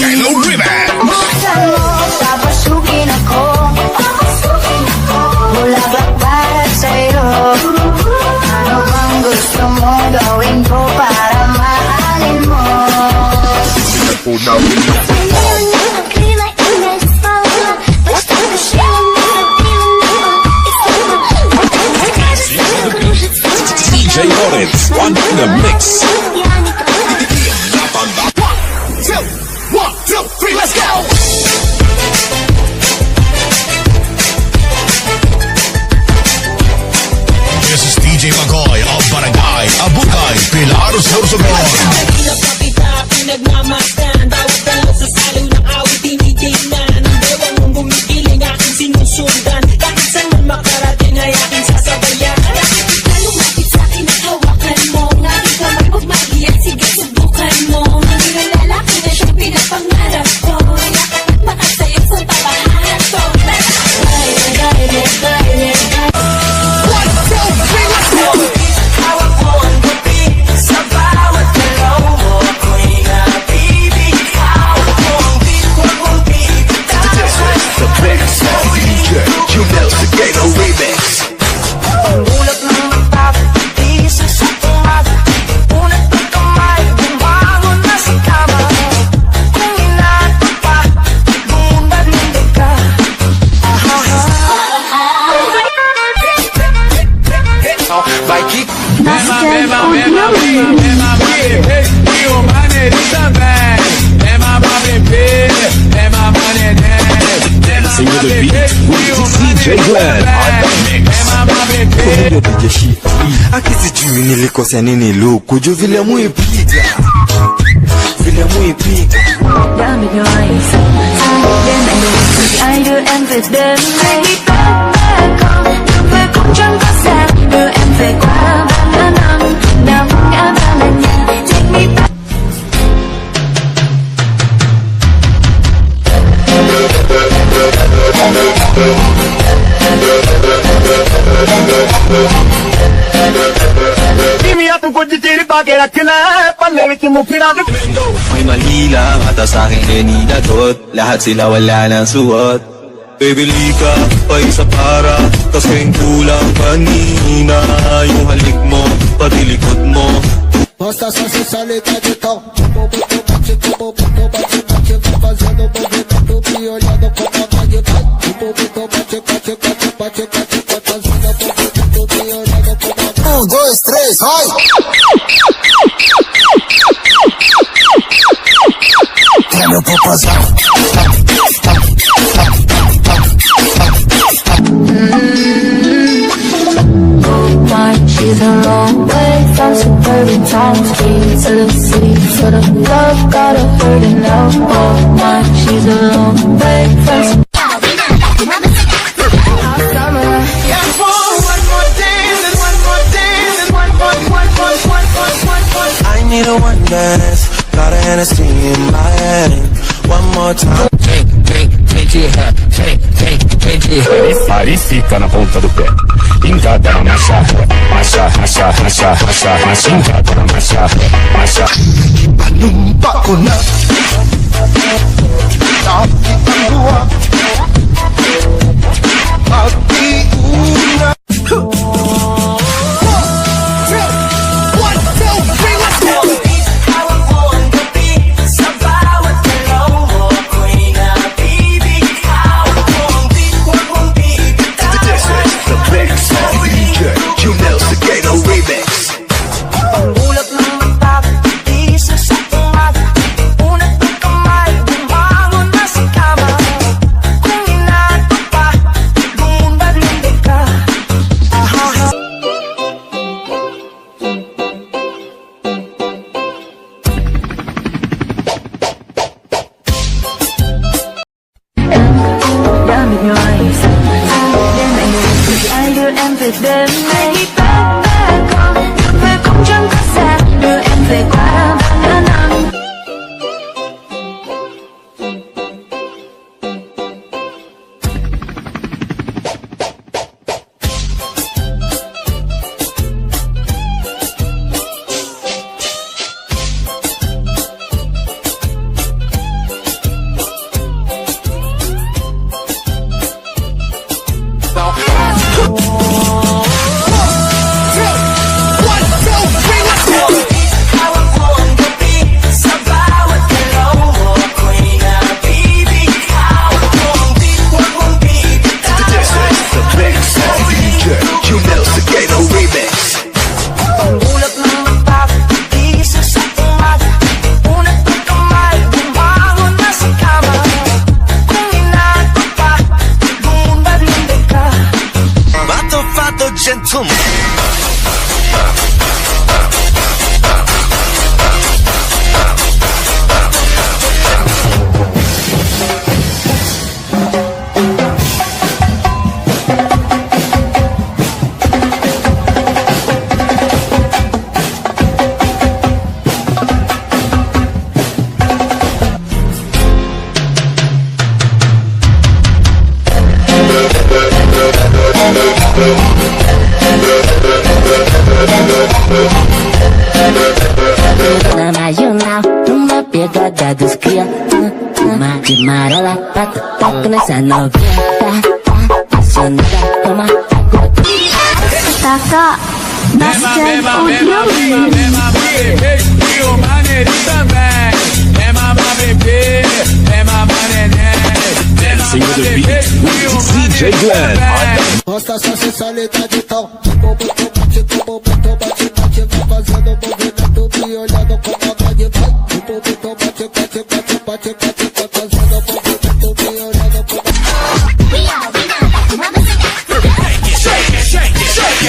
Buksan mo, papasukin ako. Bulaklak para sa'yo. Ano bang gusto mo gawin ko para mahalin mo? DJ Lawrence, on the mix. 1, 2, 3, let's go! This is DJ Magoy of Barangay Abukay, Pilar, Sorsogon. Mahirap makita, pinagmamasdan. Bawat dalaw sa saliw ng awit, tinitingnan. Ang bewang mong gumigiling, aking sinusundan. Kahit saan man makarating ay aking sasabayan. Lumapit sa'kin at hawakan mo. Lagi ka man huwag maiyak, sige subukan mo. Maging ang lalaki na siyang pinapangarap ko. Yakap at makasayang sa tabahan ko. Dahil, dahil, dahil, dahil. 1, 2, 3, let's go! Hawak mo ang gabi sa bawat galaw mo. Ako'y napibig. Hawak mo ang beat, huwag mong bibitawan. The best DJ, you know the Ghetto Remix. Ulap ng mata, isa sa umaga. Unat ng kamay, bumangon na sa kama. Kung inato pa, lumundad-lundad ka. Sing with the beat with DJ Glenn on the mix. Akisijui nilikosea nini luku juu vile muipiga Down in your eyes, I do em về đêm nay. Back home, về cũng chẳng có xa. Đưa em về qua 3 năm, nào ngã ba lần nhà. Take me back. May mali lang at sa aking hinilagot, lahat sila wala nang suot. Baby lika, pa isa para, kasing kulang kanina. Yung halik mo, pati likod mo, Basta só se salita de tal. Fazendo movimento, me olhando com a cara de tal. Bate, fazendo movimento. 2, 3, vai! É meu popozão. She's a long way from suburban town, street to the city, for the love got her hurting now. Oh my, she's a long way from I need a one dance, got a Hennessy in my hand. One more time. Aí fica na ponta do pé. Encada na macha, macha, macha, macha, macha, macha, encada na macha, macha. Num paco na. Pegada dos cria, uma de amarela, toca nessa novinha, apaixonada, toma, taca, basquete, o maneirinho também. É mamá bebê, é mamá neném. Dancing with the beat with DJ Glenn. Mostra sua sensualidade então. Bate, bate, bate, vai fazendo movimento, me olhando com maldade, vai. Bate, bate, bate, bate, bate, vai fazendo movimento, me olhando com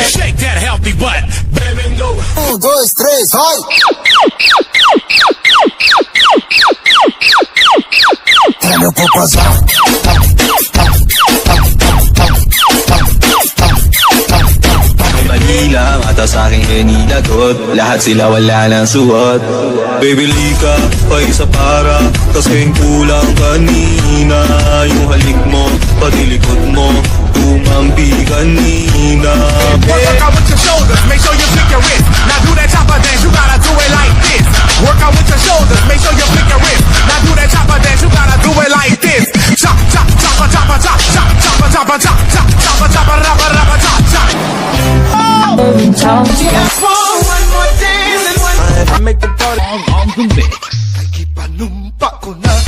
Shake that healthy butt, baby, go. 1, 2, 3, vai! É meu popozão. Lang at sa aking hinilagot, lahat sila wala ng suot. Baby lika, pa isa para, kasing kulang kanina. Yung halik mo, pati likod mo, tumampi kanina. Work out with your shoulders, make sure you flick your wrist. Now do that chopper dance, you gotta do it like this. Work out with your shoulders, make sure you flick your wrist. Now do that chopper dance, you gotta do it like this. Chop, chop, chopper, chopper, chop, chop, chopper, chopper, chop, chop, chopper, chopper, rubber, rubber, chop, chop. I make the party On the mix. Num paco na.